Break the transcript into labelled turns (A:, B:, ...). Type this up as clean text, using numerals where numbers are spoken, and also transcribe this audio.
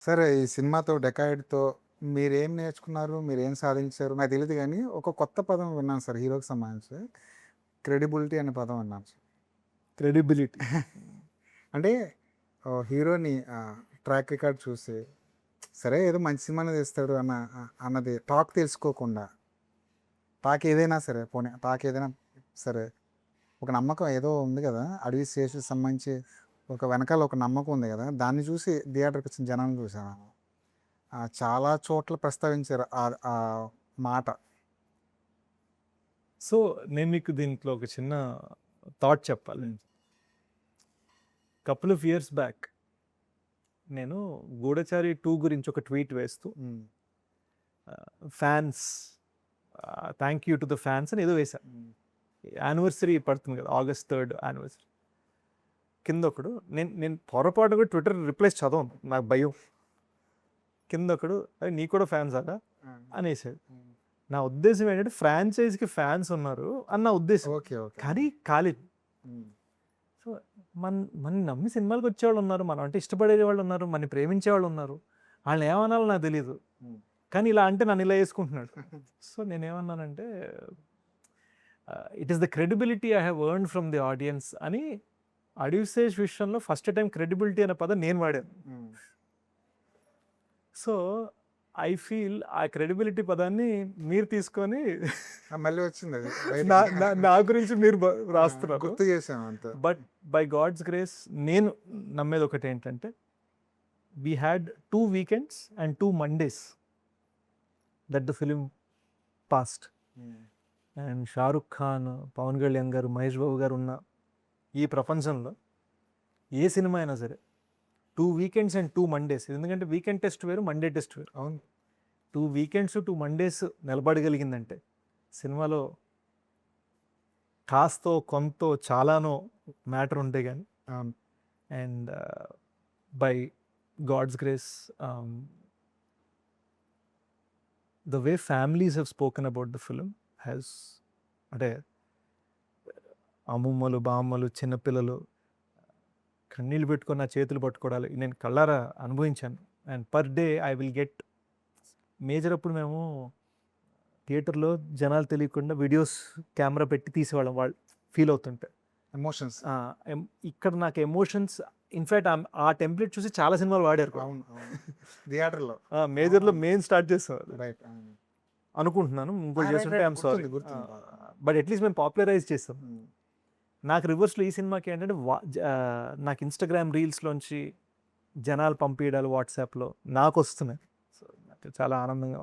A: సరే ఈ సినిమాతో 'డెకాయిడ్‌తో' మీరేం నేర్చుకున్నారు? మీరేం సాధించారు? నాకు తెలీదు గానీ, ఒక కొత్త పదం విన్నాను సార్ హీరోకి సంబంధించి. క్రెడిబిలిటీ అనే పదం విన్నాను సార్.
B: క్రెడిబిలిటీ.
A: అంటే హీరోని ట్రాక్ రికార్డ్ చూసి, సరే ఏదో మంచి సినిమానే తీస్తాడు అన్నది టాక్ తెలుసుకోకుండా, టాక్ ఏదైనా సరే పోనీ టాక్ ఏదైనా సరే, ఒక నమ్మకం ఏదో ఉంది గదా! 'అడవి శేషుకి' సంబంధించి ఒక వెనకాల ఒక నమ్మకం ఉంది గదా! దాన్ని చూసి థియేటర్‌కొచ్చిన జనాల్ని చూసాను. చాలా చోట్ల ప్రస్తావించారు ఆ మాట.
B: సో, నేను మీకు దీంట్లో ఒక చిన్న థాట్ చెప్పాలి.
A: హ్మ్.
B: కపుల్ ఆఫ్ ఇయర్స్ బ్యాక్ నేను 'గూఢచారి 2' గురించి ఒక ట్వీట్ వేస్తూ
A: హ్మ్.
B: Fans thank you to the fans అని ఏదో వేశా.
A: హ్మ్.
B: యానివర్సరీ పడుతుంది కదా, August 3 యానివర్సరీ. కింద ఒకడు నేను నేను పొరపాటున కూడా ట్విట్టర్ రిప్లైస్ చదవను, నాకు భయం. కింద ఒకడు "అరే, నీ కూడా ఫ్యాన్స్ అలా"
A: ఆ!
B: అనేసాడు.
A: హ్మ్.
B: నా ఉద్దేశం ఏంటంటే ఫ్రాంచైజీకి ఫ్యాన్స్ ఉన్నారు అన్న ఉద్దేశం,
A: ఓకే. ఓకే.
B: కానీ కాలేదు.
A: హ్మ్.
B: సో మన నమ్మి సినిమాలకు వచ్చేవాళ్ళు ఉన్నారు, మనం అంటే ఇష్టపడే వాళ్ళు ఉన్నారు, మన ప్రేమించే వాళ్ళు ఉన్నారు. వాళ్ళని ఏమనాలో నాకు తెలియదు,
A: హ్మ్.
B: కానీ ఇలా అంటే నన్ను ఇలా వేసుకుంటున్నాడు. సో నేనేమన్నానంటే it is the credibility I have earned from the audience అని. అడ్యూసేజ్ విషయంలో ఫస్ట్ టైం క్రెడిబిలిటీ అనే పదం నేను వాడాను.
A: హ్మ్.
B: సో ఐ ఫీల్ ఆ క్రెడిబిలిటీ పదాన్ని మీరు తీసుకొని
A: మళ్ళీ వచ్చిందది
B: నా
A: బయటికి.
B: నా నా గురించి మీరు
A: ఆ!
B: రాస్తున్నారు.
A: గుర్తు చేసాం అంతే.
B: బట్ బై గాడ్స్ గ్రేస్ నేను నమ్మేది ఒకటి ఏంటంటే, we had 2 weekends and 2 Mondays that the film past.
A: హ్మ్.
B: అండ్ షారుఖ్ ఖాన్, పవన్ కళ్యాణ్ గారు, మహేష్ బాబు గారు ఉన్న ఈ ప్రపంచంలో ఏ సినిమా అయినా సరే 2 వీకెండ్స్ అండ్ 2 మండేస్, ఎందుకంటే వీకెండ్ టెస్ట్ వేరు, మండే టెస్ట్ వేరు.
A: అవును.
B: 2 వీకెండ్స్ 2 మండేస్ నిలబడగలిగిందంటే సినిమాలో కాస్తో కొంతో చాలానో మ్యాటర్ ఉంటే కానీ.
A: అవును.
B: And by God's grace the way families have spoken about the film has, అంటే అమ్మమ్మలు, బామ్మలు, చిన్నపిల్లలు కన్నీళ్ళు పెట్టుకొని నా చేతులు పట్టుకోవడాలు నేను కళ్ళారా అనుభవించాను. And per day I will get major. అప్పుడు మేము థియేటర్లో జనాలు తెలియకుండా వీడియోస్ కెమెరా పెట్టి తీసేవాళ్ళం, వాళ్ళు ఫీల్ అవుతుంటే.
A: ఎమోషన్స్.
B: ఇక్కడ నాకు ఎమోషన్స్, ఇన్ఫ్యాక్ట్ ఆ టెంప్లెట్ చూసి చాలా సినిమాలు వాడారు కూడా.
A: అవును. అవును. థియేటర్‌లో.
B: మేజర్లో మెయిన్ స్టార్ట్ చేస్తాం
A: రైట్.
B: అనుకుంటున్నాను. ఇంకోటి
A: రైట్.
B: చేస్తుంటే
A: రైట్.
B: I'm sorry.
A: గుర్తుంది. గుర్తుంది బాగా.
B: బట్ అట్లీస్ట్ మేము పాపులరైజ్ చేస్తాం.
A: హ్మ్.
B: నాకు రివర్స్లో ఈ సినిమాకి ఏంటంటే నాకు ఇన్స్టాగ్రామ్ రీల్స్లోంచి జనాలు పంపించడాలు వాట్సాప్లో నాకు వస్తున్నాయి. సో నాకు చాలా ఆనందంగా